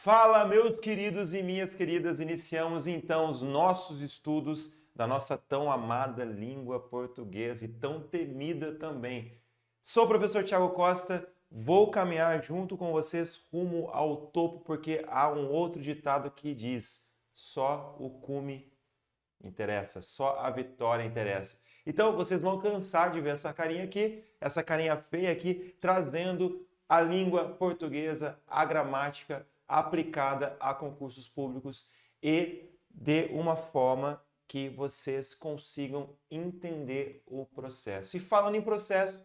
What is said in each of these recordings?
Fala, meus queridos e minhas queridas, iniciamos então os nossos estudos da nossa tão amada língua portuguesa e tão temida também. Sou o professor Thiago Costa, vou caminhar junto com vocês rumo ao topo, porque há um outro ditado que diz: só o cume interessa, só a vitória interessa. Então vocês vão cansar de ver essa carinha aqui, essa carinha feia aqui, trazendo a língua portuguesa, a gramática aplicada a concursos públicos e de uma forma que vocês consigam entender o processo. E falando em processo,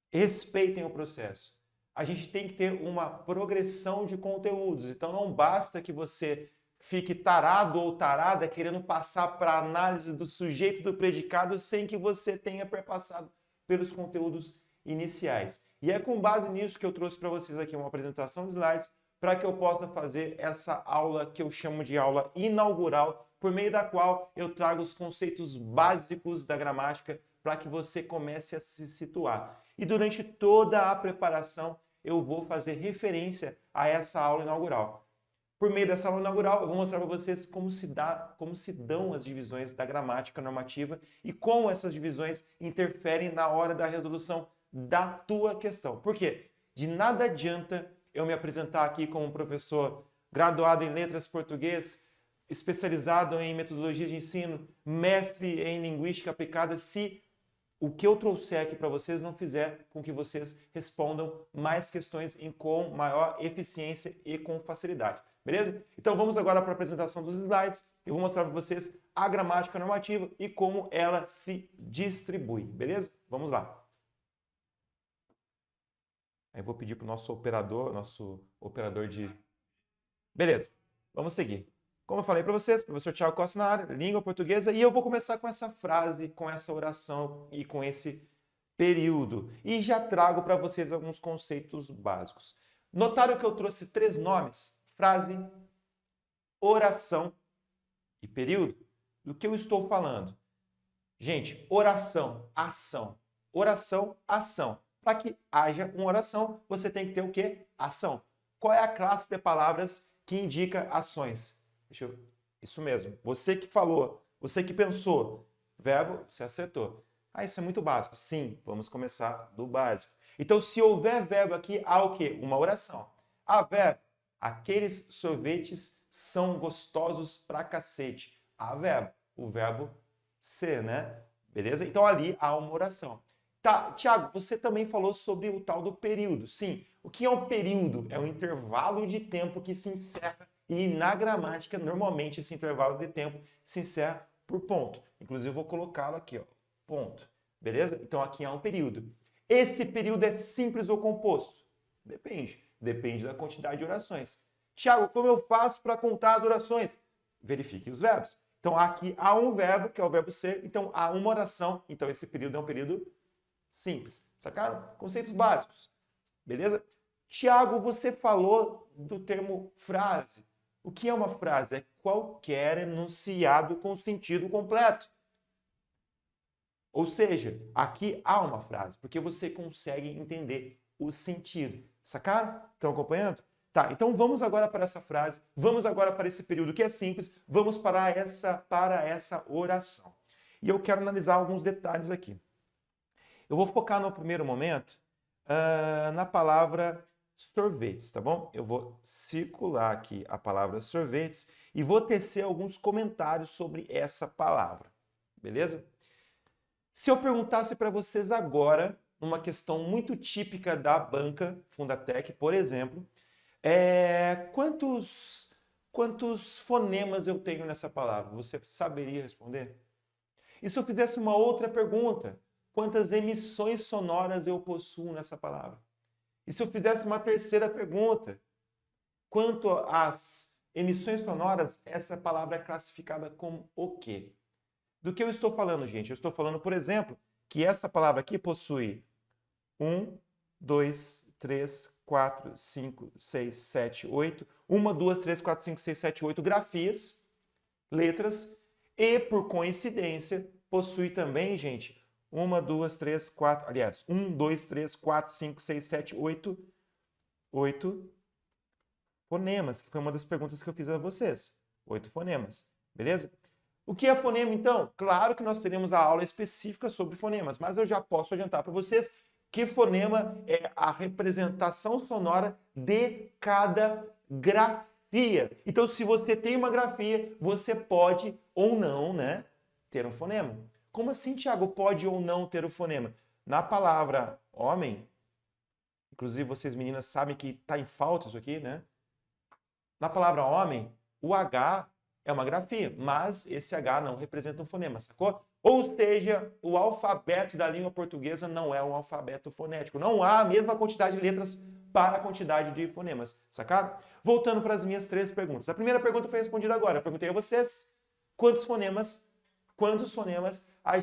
respeitem o processo. A gente tem que ter uma progressão de conteúdos, então não basta que você fique tarado ou tarada querendo passar para a análise do sujeito do predicado sem que você tenha perpassado pelos conteúdos iniciais. E é com base nisso que eu trouxe para vocês aqui uma apresentação de slides para que eu possa fazer essa aula que eu chamo de aula inaugural, por meio da qual eu trago os conceitos básicos da gramática para que você comece a se situar. E durante toda a preparação eu vou fazer referência a essa aula inaugural. Por meio dessa aula inaugural, eu vou mostrar para vocês como se dão as divisões da gramática normativa e como essas divisões interferem na hora da resolução da tua questão. Por quê? De nada adianta eu me apresentar aqui como um professor graduado em letras português, especializado em metodologia de ensino, mestre em linguística aplicada, se o que eu trouxer aqui para vocês não fizer com que vocês respondam mais questões com maior eficiência e com facilidade. Beleza? Então vamos agora para a apresentação dos slides. Eu vou mostrar para vocês a gramática normativa e como ela se distribui. Beleza? Vamos lá. Aí eu vou pedir para o nosso operador de... Beleza, vamos seguir. Como eu falei para vocês, professor Thiago Costa na área, língua portuguesa, e eu vou começar com essa frase, com essa oração e com esse período. E já trago para vocês alguns conceitos básicos. Notaram que eu trouxe 3 nomes? Frase, oração e período. Do que eu estou falando? Gente, oração, ação. Oração, ação. Para que haja uma oração, você tem que ter o quê? Ação. Qual é a classe de palavras que indica ações? Isso mesmo. Você que falou, você que pensou. Verbo, você acertou. Ah, isso é muito básico. Sim, vamos começar do básico. Então, se houver verbo aqui, há o quê? Uma oração. Há verbo. Aqueles sorvetes são gostosos pra cacete. Há verbo. O verbo ser, né? Beleza? Então, ali há uma oração. Tá, Tiago, você também falou sobre o tal do período. Sim, o que é um período? É um intervalo de tempo que se encerra e na gramática, normalmente, esse intervalo de tempo se encerra por ponto. Inclusive, eu vou colocá-lo aqui, ó, ponto. Beleza? Então, aqui há um período. Esse período é simples ou composto? Depende. Depende da quantidade de orações. Tiago, como eu faço para contar as orações? Verifique os verbos. Então, aqui há um verbo, que é o verbo ser. Então, há uma oração. Então, esse período é um período simples. Sacaram? Conceitos básicos. Beleza? Tiago, você falou do termo frase. O que é uma frase? É qualquer enunciado com sentido completo. Ou seja, aqui há uma frase, porque você consegue entender o sentido. Sacaram? Estão acompanhando? Tá, então vamos agora para essa frase, vamos agora para esse período que é simples, vamos para essa oração. E eu quero analisar alguns detalhes aqui. Eu vou focar no primeiro momento na palavra sorvetes, tá bom? Eu vou circular aqui a palavra sorvetes e vou tecer alguns comentários sobre essa palavra, beleza? Se eu perguntasse para vocês agora, uma questão muito típica da banca Fundatec, por exemplo, quantos fonemas eu tenho nessa palavra? Você saberia responder? E se eu fizesse uma outra pergunta? Quantas emissões sonoras eu possuo nessa palavra? E se eu fizesse uma terceira pergunta? Quanto às emissões sonoras, essa palavra é classificada como o quê? Do que eu estou falando, gente? Eu estou falando, por exemplo, que essa palavra aqui possui 1, 2, 3, 4, 5, 6, 7, 8. 1, 2, 3, 4, 5, 6, 7, 8 grafias, letras. E, por coincidência, possui também, gente, 1, 2, 3, 4, aliás, 1, 2, 3, 4, 5, 6, 7, 8 fonemas, que foi uma das perguntas que eu fiz a vocês. 8 fonemas, beleza? O que é fonema, então? Claro que nós teremos a aula específica sobre fonemas, mas eu já posso adiantar para vocês que fonema é a representação sonora de cada grafia. Então, se você tem uma grafia, você pode ou não, né, ter um fonema. Como assim, Thiago, pode ou não ter o fonema? Na palavra homem, inclusive vocês meninas sabem que está em falta isso aqui, né? Na palavra homem, o H é uma grafia, mas esse H não representa um fonema, sacou? Ou seja, o alfabeto da língua portuguesa não é um alfabeto fonético. Não há a mesma quantidade de letras para a quantidade de fonemas, sacado? Voltando para as minhas 3 perguntas. A primeira pergunta foi respondida agora. Eu perguntei a vocês quantos fonemas a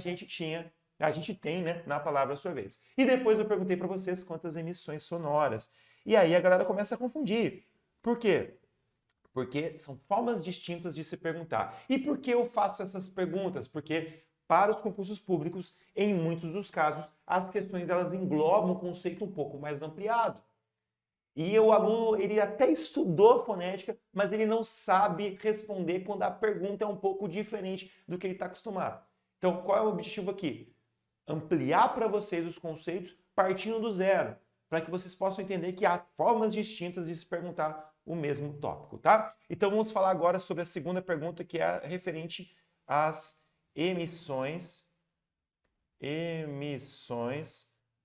gente tem, né, na palavra sorvete. E depois eu perguntei para vocês quantas emissões sonoras. E aí a galera começa a confundir. Por quê? Porque são formas distintas de se perguntar. E por que eu faço essas perguntas? Porque para os concursos públicos, em muitos dos casos, as questões elas englobam um conceito um pouco mais ampliado. E o aluno, ele até estudou fonética, mas ele não sabe responder quando a pergunta é um pouco diferente do que ele está acostumado. Então, qual é o objetivo aqui? Ampliar para vocês os conceitos partindo do zero, para que vocês possam entender que há formas distintas de se perguntar o mesmo tópico, tá? Então vamos falar agora sobre a segunda pergunta, que é referente às emissões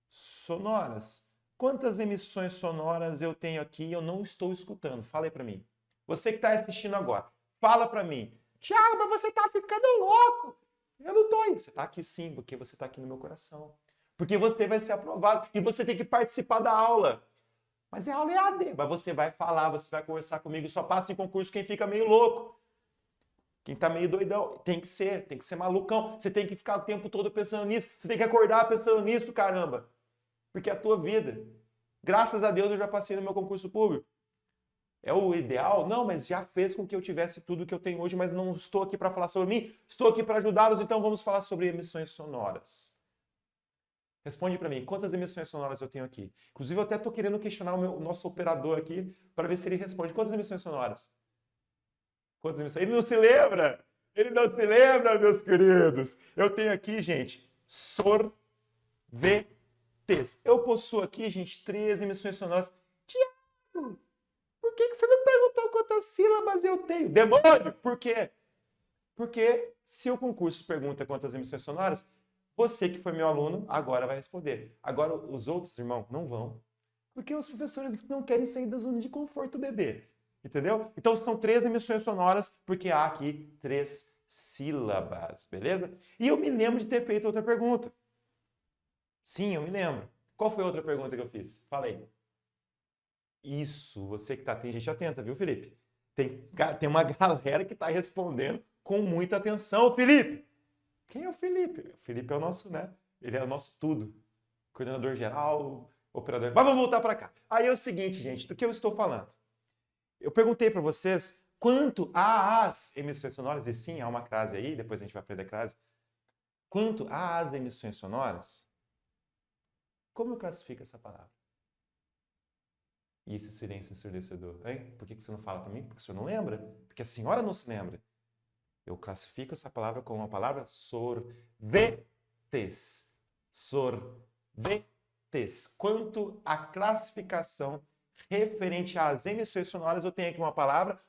sonoras. Quantas emissões sonoras eu tenho aqui e eu não estou escutando? Fala aí para mim. Você que está assistindo agora, fala para mim. Thiago, mas você está ficando louco. Eu não estou aí. Você está aqui sim, porque você está aqui no meu coração. Porque você vai ser aprovado e você tem que participar da aula. Mas é aula EAD. Mas você vai falar, você vai conversar comigo. Só passa em concurso quem fica meio louco. Quem tá meio doidão. Tem que ser malucão. Você tem que ficar o tempo todo pensando nisso. Você tem que acordar pensando nisso, caramba. Porque é a tua vida. Graças a Deus eu já passei no meu concurso público. É o ideal? Não, mas já fez com que eu tivesse tudo que eu tenho hoje, mas não estou aqui para falar sobre mim. Estou aqui para ajudá-los, então vamos falar sobre emissões sonoras. Responde para mim, quantas emissões sonoras eu tenho aqui? Inclusive, eu até estou querendo questionar o nosso operador aqui para ver se ele responde. Quantas emissões sonoras? Quantas emissões? Ele não se lembra! Ele não se lembra, meus queridos! Eu tenho aqui, gente, sorvetes. Eu possuo aqui, gente, 3 emissões sonoras. Tiago, por que você não perguntou quantas sílabas eu tenho? Demônio! Por quê? Porque se o concurso pergunta quantas emissões sonoras, você que foi meu aluno, agora vai responder. Agora, os outros, irmão, não vão. Porque os professores não querem sair da zona de conforto, bebê. Entendeu? Então, são 3 emissões sonoras, porque há aqui 3 sílabas, beleza? E eu me lembro de ter feito outra pergunta. Sim, eu me lembro. Qual foi a outra pergunta que eu fiz? Fala aí. Isso, você que tá, tem gente atenta, viu, Felipe? Tem uma galera que está respondendo com muita atenção. Felipe! Quem é o Felipe? O Felipe é o nosso, né? Ele é o nosso tudo. Coordenador geral, operador. Mas vamos voltar para cá. Aí é o seguinte, gente, do que eu estou falando? Eu perguntei para vocês quanto às emissões sonoras, e sim, há uma crase aí, depois a gente vai aprender a crase. Quanto às emissões sonoras, como eu classifico essa palavra? E esse silêncio ensurdecedor, hein? Por que você não fala para mim? Porque o senhor não lembra? Porque a senhora não se lembra. Eu classifico essa palavra como uma palavra sorvetes. Sorvetes. Quanto à classificação referente às emissões sonoras, eu tenho aqui uma palavra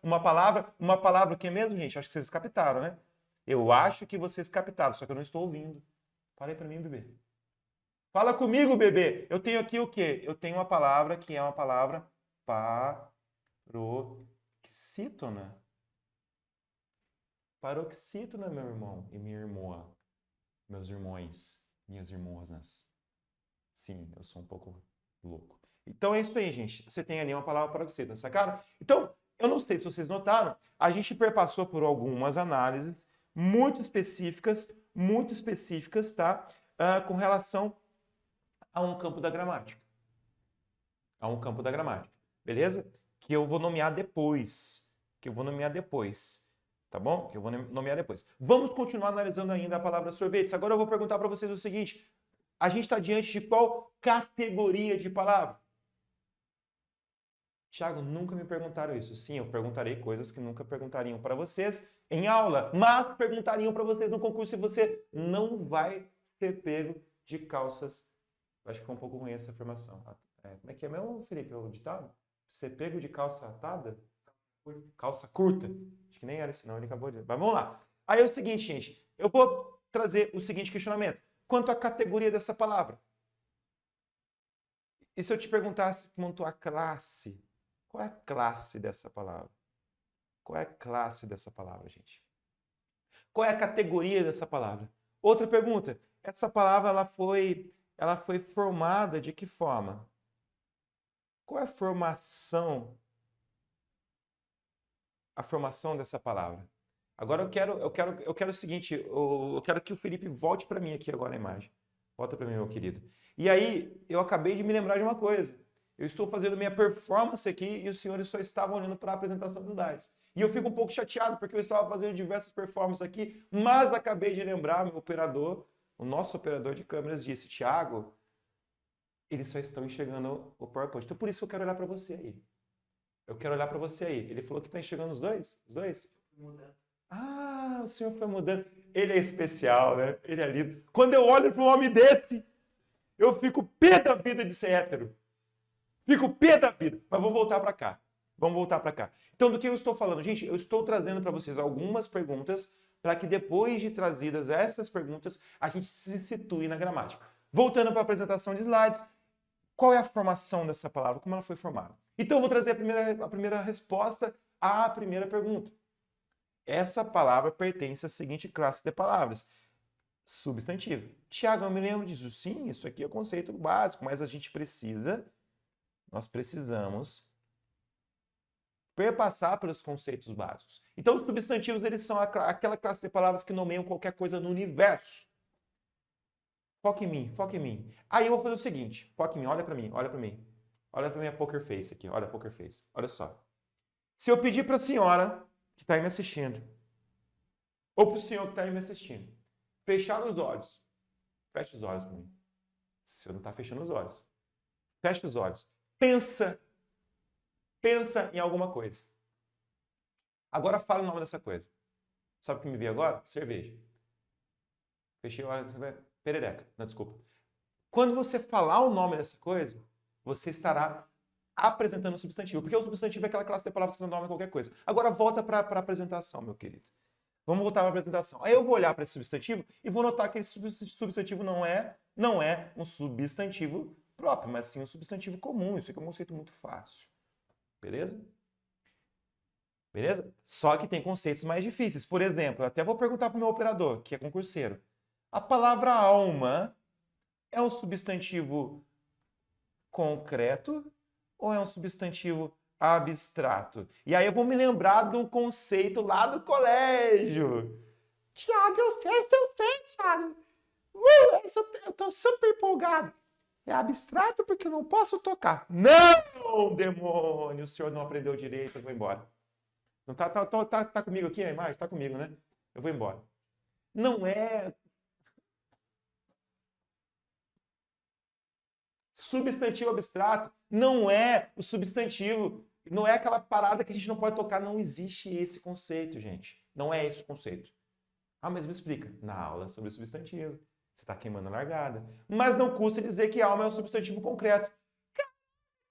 o que mesmo, gente? Acho que vocês captaram, né? Eu acho que vocês captaram, só que eu não estou ouvindo. Fala aí para mim, bebê. Fala comigo, bebê. Eu tenho aqui o quê? Eu tenho uma palavra que é uma palavra paroxítona. Paroxítona, meu irmão e minha irmã. Meus irmãos, minhas irmãs. Sim, eu sou um pouco louco. Então é isso aí, gente. Você tem ali uma palavra paroxítona, sacaram? Então, eu não sei se vocês notaram, a gente perpassou por algumas análises muito específicas, tá? Com relação a um campo da gramática. Beleza? Que eu vou nomear depois. Tá bom? Que eu vou nomear depois. Vamos continuar analisando ainda a palavra sorvetes. Agora eu vou perguntar para vocês o seguinte. A gente está diante de qual categoria de palavra? Tiago, nunca me perguntaram isso. Sim, eu perguntarei coisas que nunca perguntariam para vocês em aula, mas perguntariam para vocês no concurso e você não vai ser pego de calças. Acho que ficou um pouco ruim essa afirmação. Como é que é mesmo, Felipe, o ditado? Ser pego de calça atada? Calça curta. Acho que nem era isso, não. Ele acabou de. Mas vamos lá. Aí é o seguinte, gente. Eu vou trazer o seguinte questionamento. Quanto à categoria dessa palavra? E se eu te perguntasse quanto à classe? Qual é a classe dessa palavra? Qual é a classe dessa palavra, gente? Qual é a categoria dessa palavra? Outra pergunta. Essa palavra ela foi formada de que forma? Qual é a formação dessa palavra? Agora eu quero o seguinte, eu quero que o Felipe volte para mim aqui agora a imagem. Volta para mim, meu querido. E aí, eu acabei de me lembrar de uma coisa. Eu estou fazendo minha performance aqui e os senhores só estavam olhando para a apresentação dos slides. E eu fico um pouco chateado porque eu estava fazendo diversas performances aqui, mas acabei de lembrar, meu operador, o nosso operador de câmeras disse, Thiago, eles só estão enxergando o PowerPoint. Então por isso que eu quero olhar para você aí. Eu quero olhar para você aí. Ele falou que está enxergando os dois? Os dois? Ah, o senhor foi mudando. Ele é especial, né? Ele é lindo. Quando eu olho para um homem desse, eu fico pé da vida de ser hétero. Fico pé da vida. Mas vamos voltar para cá. Vamos voltar para cá. Então, do que eu estou falando? Gente, eu estou trazendo para vocês algumas perguntas para que depois de trazidas essas perguntas, a gente se situe na gramática. Voltando para a apresentação de slides, qual é a formação dessa palavra? Como ela foi formada? Então, eu vou trazer a primeira resposta à primeira pergunta. Essa palavra pertence à seguinte classe de palavras. Substantivo. Tiago, eu me lembro disso. Sim, isso aqui é o conceito básico, mas a gente nós precisamos perpassar pelos conceitos básicos. Então, os substantivos, eles são aquela classe de palavras que nomeiam qualquer coisa no universo. Foca em mim, foca em mim. Aí eu vou fazer o seguinte, foca em mim, olha para mim, olha para mim. Olha para minha poker face aqui, olha a poker face. Olha só. Se eu pedir para a senhora que está aí me assistindo, ou para o senhor que está aí me assistindo, fechar os olhos. Fecha os olhos para mim. O senhor não está fechando os olhos. Fecha os olhos. Pensa em alguma coisa. Agora fala o nome dessa coisa. Sabe o que me veio agora? Cerveja. Fechei o olho, perereca. Não, desculpa. Quando você falar o nome dessa coisa, você estará apresentando o substantivo. Porque o substantivo é aquela classe de palavras que não nome qualquer coisa. Agora volta para a apresentação, meu querido. Vamos voltar para a apresentação. Aí eu vou olhar para esse substantivo e vou notar que esse substantivo não é um substantivo próprio, mas sim um substantivo comum. Isso é um conceito muito fácil. Beleza? Beleza? Só que tem conceitos mais difíceis. Por exemplo, eu até vou perguntar para o meu operador, que é concurseiro. A palavra alma é um substantivo concreto ou é um substantivo abstrato? E aí eu vou me lembrar de um conceito lá do colégio. Tiago, eu sei, Tiago. Eu tô super empolgado. É abstrato porque eu não posso tocar. Não, demônio, o senhor não aprendeu direito, eu vou embora. Não tá comigo aqui a imagem? Tá comigo, né? Eu vou embora. Não é substantivo abstrato, não é o substantivo, não é aquela parada que a gente não pode tocar, não existe esse conceito, gente. Não é esse o conceito. Ah, mas me explica. Na aula sobre substantivo. Você está queimando a largada. Mas não custa dizer que alma é um substantivo concreto.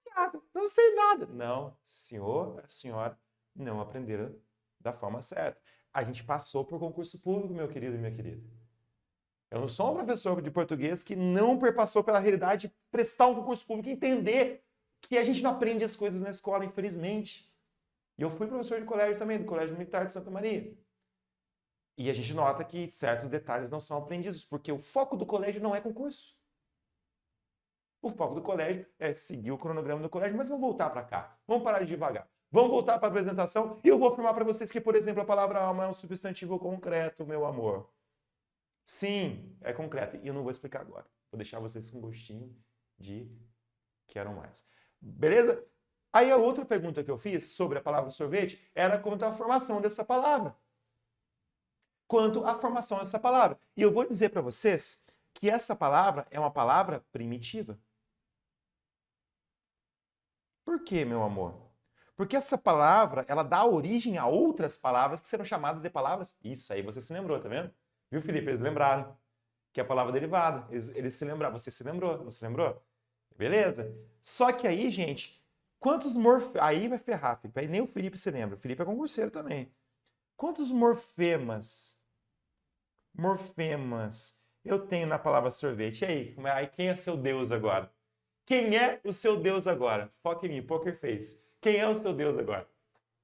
Cara, não sei nada. Não, senhor, a senhora não aprenderam da forma certa. A gente passou por concurso público, meu querido e minha querida. Eu não sou um professor de português que não perpassou pela realidade de prestar um concurso público e entender que a gente não aprende as coisas na escola, infelizmente. E eu fui professor de colégio também, do Colégio Militar de Santa Maria. E a gente nota que certos detalhes não são aprendidos, porque o foco do colégio não é concurso. O foco do colégio é seguir o cronograma do colégio, mas vamos voltar para cá. Vamos parar de devagar. Vamos voltar para a apresentação e eu vou afirmar para vocês que, por exemplo, a palavra alma é um substantivo concreto, meu amor. Sim, é concreto. E eu não vou explicar agora. Vou deixar vocês com gostinho de quero mais. Beleza? Aí a outra pergunta que eu fiz sobre a palavra sorvete era quanto à formação dessa palavra. Quanto à formação dessa palavra. E eu vou dizer para vocês que essa palavra é uma palavra primitiva. Por quê, meu amor? Porque essa palavra, ela dá origem a outras palavras que serão chamadas de palavras. Isso aí você se lembrou, tá vendo? Viu, Felipe? Eles lembraram que é a palavra derivada. Eles se lembraram. Você se lembrou? Não se lembrou? Beleza? Só que aí, gente, quantos morfemas... Aí vai ferrar, Felipe. Aí nem o Felipe se lembra. O Felipe é concurseiro também. Quantos morfemas eu tenho na palavra sorvete? E aí? Aí quem é seu Deus agora? Quem é o seu Deus agora? Foca em mim, Poker Face. Quem é o seu Deus agora?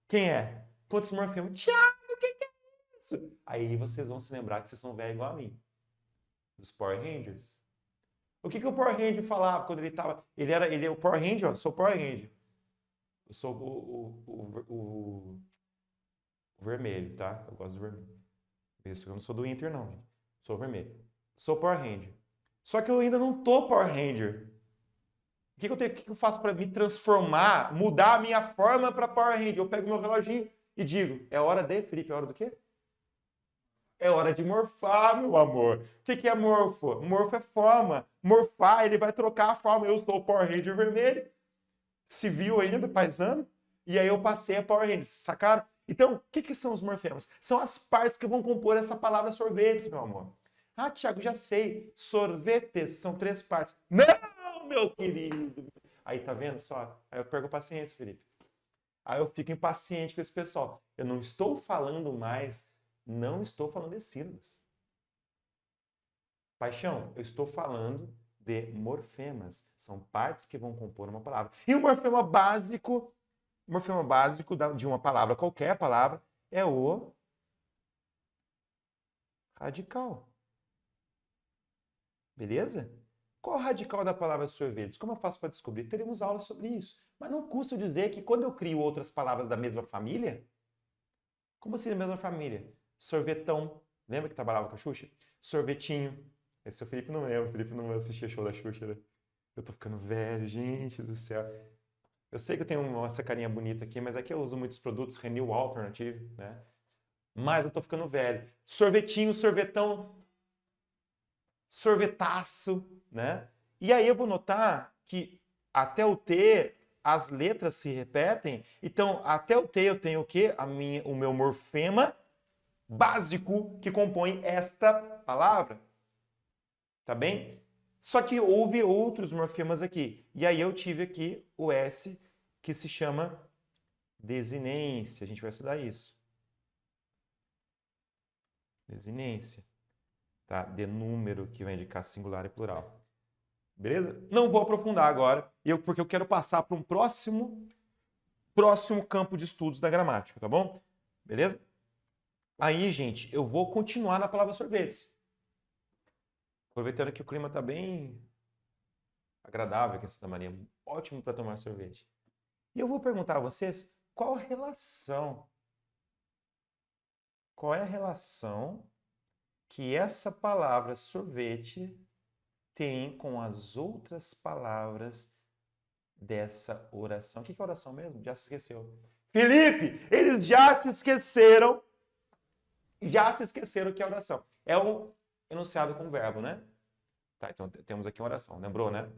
Quem é? Quantos morfemas? Thiago, o que é isso? Aí vocês vão se lembrar que vocês são velhos igual a mim. Dos Power Rangers. O que o Power Ranger falava quando ele tava... Ele é o Power Ranger, ó. Eu sou o Power Ranger. Eu sou o vermelho, tá? Eu gosto do vermelho. Isso, eu não sou do Inter, não, gente. Sou vermelho. Sou Power Ranger. Só que eu ainda não tô Power Ranger. O que eu faço para me transformar, mudar a minha forma para Power Ranger? Eu pego meu reloginho e digo, é hora de, Felipe, é hora do quê? É hora de morfar, meu amor. O que é morfo? Morfo é forma. Morfar, ele vai trocar a forma. Eu sou o Power Ranger vermelho. Se viu ainda, paisano? E aí eu passei a Power Ranger. Sacaram? Então, o que são os morfemas? São as partes que vão compor essa palavra sorvetes, meu amor. Ah, Thiago, já sei. Sorvetes são 3 partes. Não, meu querido. Aí, tá vendo só? Aí eu perco a paciência, Felipe. Aí eu fico impaciente com esse pessoal. Eu não estou falando de sílabas. Paixão, eu estou falando de morfemas. São partes que vão compor uma palavra. E o morfema básico de uma palavra, qualquer palavra, é o radical. Beleza? Qual é o radical da palavra sorvetes? Como eu faço para descobrir? Teremos aula sobre isso. Mas não custa dizer que quando eu crio outras palavras da mesma família, como assim da mesma família? Sorvetão, lembra que trabalhava com a Xuxa? Sorvetinho. Esse é o Felipe não lembra, o Felipe não assistia show da Xuxa, né? Eu tô ficando velho, gente do céu. Eu sei que eu tenho essa carinha bonita aqui, mas aqui eu uso muitos produtos Renew Alternative, né? Mas eu tô ficando velho. Sorvetinho, sorvetão, sorvetaço, né? E aí eu vou notar que até o T as letras se repetem. Então, até o T eu tenho o quê? O meu morfema básico que compõe esta palavra. Tá bem? Só que houve outros morfemas aqui. E aí eu tive aqui o S, que se chama desinência. A gente vai estudar isso. Desinência. Tá? De número, que vai indicar singular e plural. Beleza? Não vou aprofundar agora, porque eu quero passar para um próximo campo de estudos da gramática, tá bom? Beleza? Aí, gente, eu vou continuar na palavra sorvetes. Aproveitando que o clima está bem agradável aqui em Santa Maria, ótimo para tomar sorvete. E eu vou perguntar a vocês qual é a relação que essa palavra sorvete tem com as outras palavras dessa oração. O que é oração mesmo? Já se esqueceu. Felipe, eles já se esqueceram que é oração. É um enunciado com verbo, né? Tá, então temos aqui uma oração, lembrou, né?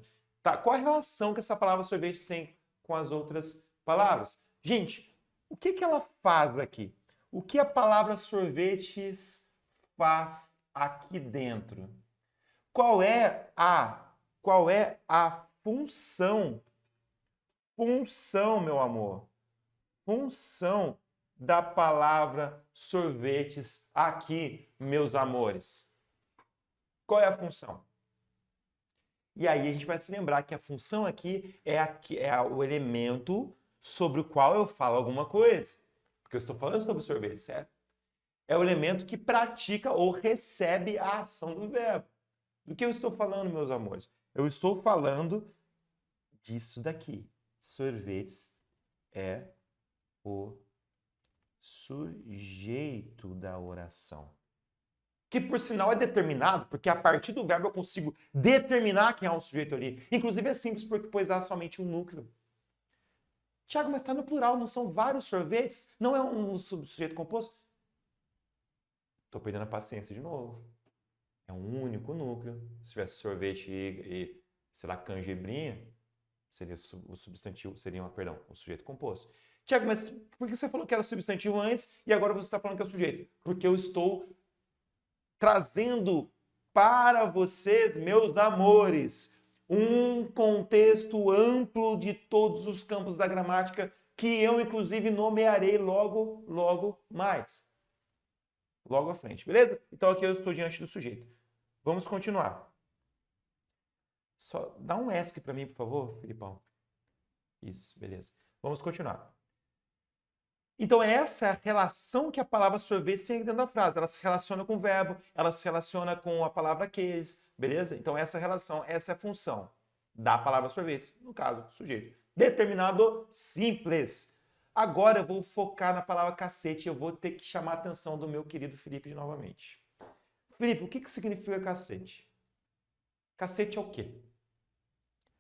Tá, qual a relação que essa palavra sorvete tem com as outras palavras? Gente, o que ela faz aqui? O que a palavra sorvetes faz aqui dentro? Qual é a função? Função, meu amor. Função da palavra sorvetes aqui, meus amores. Qual é a função? E aí a gente vai se lembrar que a função aqui é o elemento sobre o qual eu falo alguma coisa. Porque eu estou falando sobre sorvete, certo? É o elemento que pratica ou recebe a ação do verbo. Do que eu estou falando, meus amores? Eu estou falando disso daqui. Sorvetes é o sujeito da oração. Que, por sinal, é determinado, porque a partir do verbo eu consigo determinar quem é o sujeito ali. Inclusive é simples, pois há somente um núcleo. Tiago, mas está no plural, não são vários sorvetes? Não é um sujeito composto? Estou perdendo a paciência de novo. É um único núcleo. Se tivesse sorvete e sei lá, canjebrinha, seria o substantivo, seria, perdão, o sujeito composto. Tiago, mas por que você falou que era substantivo antes e agora você está falando que é o sujeito? Porque eu estou trazendo para vocês, meus amores, um contexto amplo de todos os campos da gramática que eu, inclusive, nomearei logo mais. Logo à frente, beleza? Então aqui eu estou diante do sujeito. Vamos continuar. Só dá um ESC para mim, por favor, Filipão. Isso, beleza. Vamos continuar. Então essa é a relação que a palavra sorvete tem dentro da frase. Ela se relaciona com o verbo, ela se relaciona com a palavra case, beleza? Então essa relação, essa é a função da palavra sorvete, no caso, sujeito. Determinado simples. Agora eu vou focar na palavra cacete e eu vou ter que chamar a atenção do meu querido Felipe novamente. Felipe, o que significa cacete? Cacete é o quê?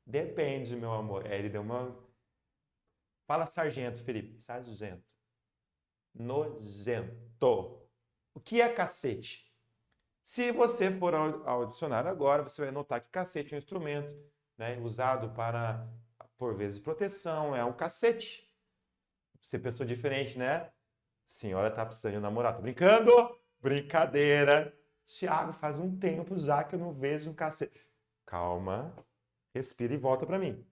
Depende, meu amor. Ele deu uma... Fala sargento, Felipe. Sargento. Nojento. O que é cacete? Se você for ao dicionário agora, você vai notar que cacete é um instrumento, né, usado para, por vezes, proteção. É um cacete. Você pensou diferente, né? Senhora tá precisando de um namorado. Tô brincando? Brincadeira. Tiago, faz um tempo já que eu não vejo um cacete. Calma. Respira e volta para mim.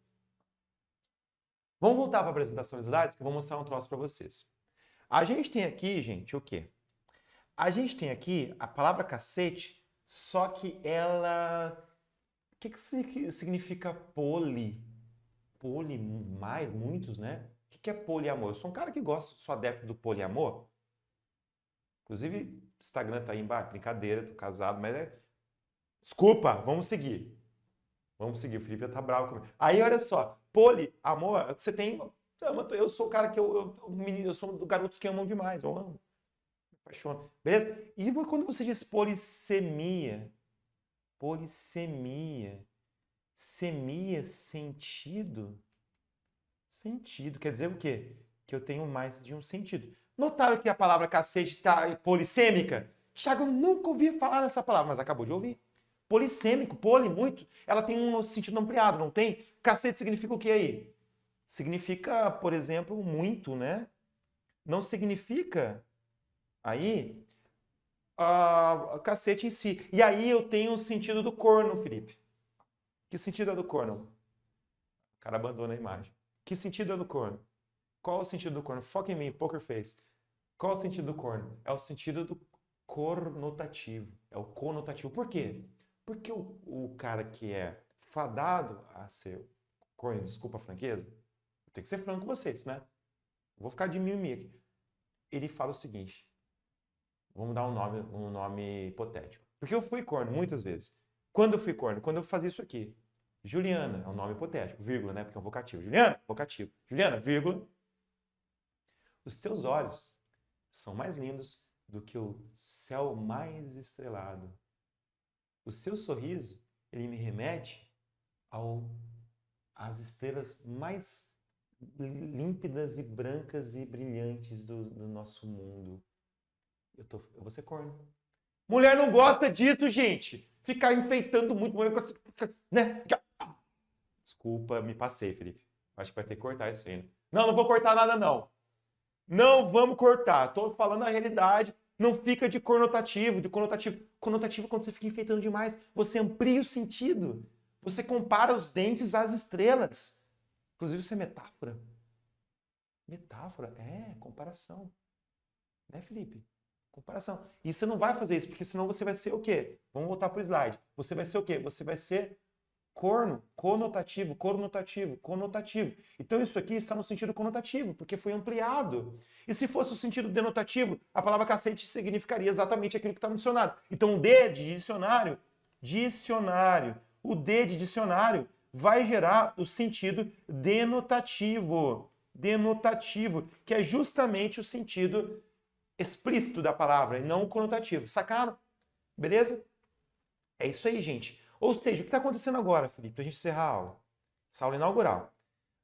Vamos voltar para a apresentação de slides que eu vou mostrar um troço para vocês. A gente tem aqui, gente, o quê? A gente tem aqui a palavra cacete, só que ela... O que significa poli? Poli, mais, muitos, né? O que é poliamor? Eu sou um cara que gosta, sou adepto do poliamor. Inclusive, o Instagram tá aí embaixo, brincadeira, tô casado, mas é... Desculpa, vamos seguir. Vamos seguir, o Felipe já tá bravo comigo. Aí, olha só, poliamor, você tem... Eu sou o cara que eu sou do garotos que amam demais, eu amo. Me apaixono. Beleza? E quando você diz polissemia, semia, sentido, quer dizer o quê? Que eu tenho mais de um sentido. Notaram que a palavra cacete tá polissêmica? Thiago, eu nunca ouvi falar nessa palavra, mas acabou de ouvir. Polissêmico, poli, muito, ela tem um sentido ampliado, não tem? Cacete significa o que aí? Significa, por exemplo, muito, né? Não significa aí a cacete em si. E aí eu tenho o sentido do corno, Felipe. Que sentido é do corno? O cara abandona a imagem. Que sentido é do corno? Qual é o sentido do corno? Foca em mim, poker face. Qual é o sentido do corno? É o sentido do conotativo. É o conotativo. Por quê? Porque o cara que é fadado a ser corno, desculpa a franqueza, tem que ser franco com vocês, né? Vou ficar de mimimi aqui. Ele fala o seguinte, vamos dar um nome hipotético. Porque eu fui corno muitas vezes. Quando eu fui corno? Quando eu fazia isso aqui. Juliana, é um nome hipotético, vírgula, né? Porque é um vocativo. Juliana, vocativo. Juliana, vírgula. Os teus olhos são mais lindos do que o céu mais estrelado. O seu sorriso, ele me remete às estrelas mais límpidas e brancas e brilhantes do nosso mundo. Eu vou ser corno. Mulher não gosta disso, gente. Ficar enfeitando muito. Mulher gosta, né? Desculpa, me passei, Felipe. Acho que vai ter que cortar isso ainda. Não, não vou cortar nada, não. Não vamos cortar. Estou falando a realidade. Não fica de conotativo, Conotativo é quando você fica enfeitando demais. Você amplia o sentido. Você compara os dentes às estrelas. Inclusive, isso é metáfora. Metáfora? É, comparação. Né, Felipe? Comparação. E você não vai fazer isso, porque senão você vai ser o quê? Vamos voltar para o slide. Você vai ser o quê? Você vai ser corno, conotativo. Então isso aqui está no sentido conotativo, porque foi ampliado. E se fosse o sentido denotativo, a palavra cacete significaria exatamente aquilo que está no dicionário. Então o D de dicionário. O D de dicionário vai gerar o sentido denotativo, que é justamente o sentido explícito da palavra, e não o conotativo. Sacaram? Beleza? É isso aí, gente. Ou seja, o que está acontecendo agora, Felipe, para a gente encerrar a aula? Essa aula inaugural.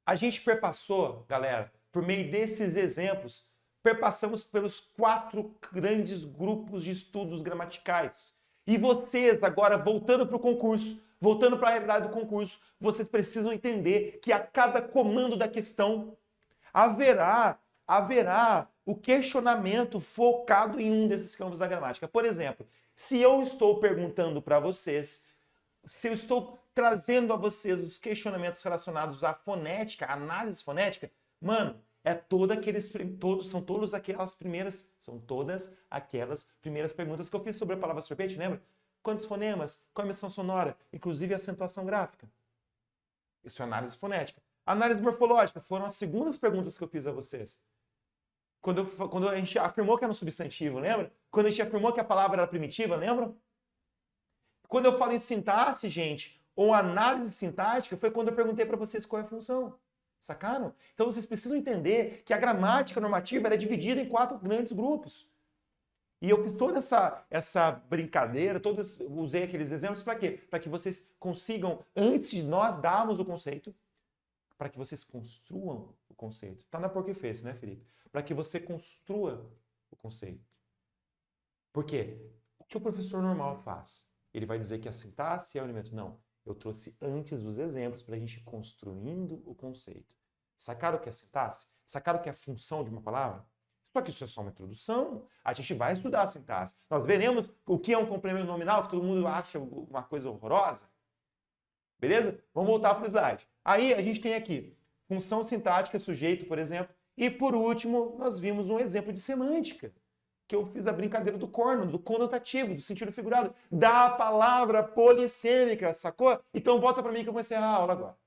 A gente perpassou, galera, por meio desses exemplos, perpassamos pelos 4 grandes grupos de estudos gramaticais. E vocês, agora, voltando para o concurso, voltando para a realidade do concurso, vocês precisam entender que a cada comando da questão, haverá o questionamento focado em um desses campos da gramática. Por exemplo, se eu estou perguntando para vocês, se eu estou trazendo a vocês os questionamentos relacionados à fonética, à análise fonética, mano, são todas aquelas primeiras perguntas que eu fiz sobre a palavra sorvete, lembra? Quantos fonemas? Qual a emissão sonora? Inclusive a acentuação gráfica. Isso é análise fonética. Análise morfológica foram as segundas perguntas que eu fiz a vocês. Quando a gente afirmou que era um substantivo, lembra? Quando a gente afirmou que a palavra era primitiva, lembra? Quando eu falo em sintaxe, gente, ou análise sintática, foi quando eu perguntei para vocês qual é a função. Sacaram? Então vocês precisam entender que a gramática normativa é dividida em 4 grandes grupos. E eu fiz toda essa brincadeira, usei aqueles exemplos para quê? Para que vocês consigam, antes de nós darmos o conceito, para que vocês construam o conceito. Tá na Porque Fez, né, Felipe? Para que você construa o conceito. Por quê? O que o professor normal faz? Ele vai dizer que a sintaxe é o elemento. Não. Eu trouxe antes os exemplos para a gente ir construindo o conceito. Sacaram o que é sintaxe? Sacaram o que é a função de uma palavra? Só que isso é só uma introdução. A gente vai estudar a sintaxe. Nós veremos o que é um complemento nominal, que todo mundo acha uma coisa horrorosa. Beleza? Vamos voltar para o slide. Aí a gente tem aqui função sintática, sujeito, por exemplo. E por último, nós vimos um exemplo de semântica. Que eu fiz a brincadeira do corno, do conotativo, do sentido figurado, da palavra polissêmica, sacou? Então volta para mim que eu vou encerrar a aula agora.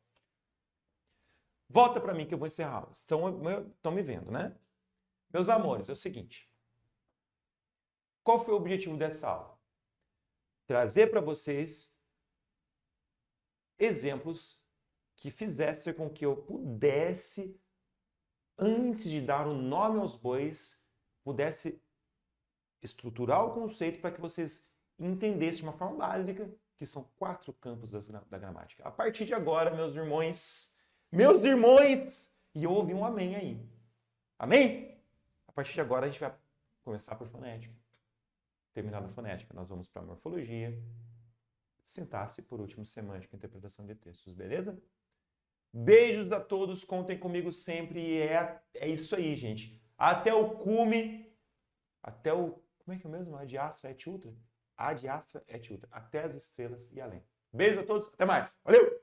Volta para mim que eu vou encerrar a aula. Estão me vendo, né? Meus amores, é o seguinte. Qual foi o objetivo dessa aula? Trazer para vocês exemplos que fizessem com que eu pudesse, antes de dar o nome aos bois, pudesse estruturar o conceito para que vocês entendessem de uma forma básica que são 4 campos da gramática. A partir de agora, meus irmãos, e eu ouvi um amém aí. Amém? A partir de agora, a gente vai começar por fonética. Terminado a fonética, nós vamos para morfologia, sintaxe, por último, semântica, interpretação de textos, beleza? Beijos a todos, contem comigo sempre e é isso aí, gente. Até o cume, como é que é mesmo? Ad astra et ultra? Ad astra et ultra. Até as estrelas e além. Beijos a todos, até mais. Valeu!